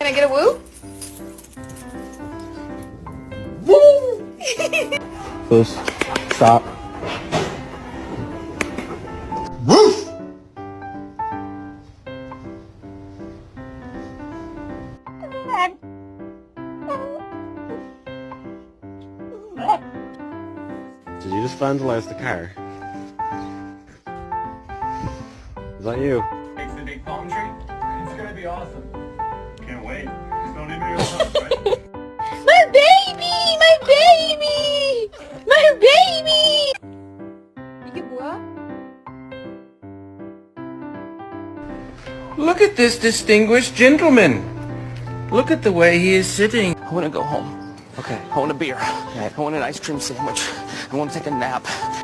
Can I get a woo? Woo! Push. Stop. Woof! Did you just vandalize the car? Is that you? Makes the big palm tree. It's gonna be awesome. Can't wait. Just don't leave me alone, right? My baby! My baby! My baby! You bois? Look at this distinguished gentleman. Look at the way he is sitting. I want to go home. Okay. I want a beer. I want an ice cream sandwich. I want to take a nap.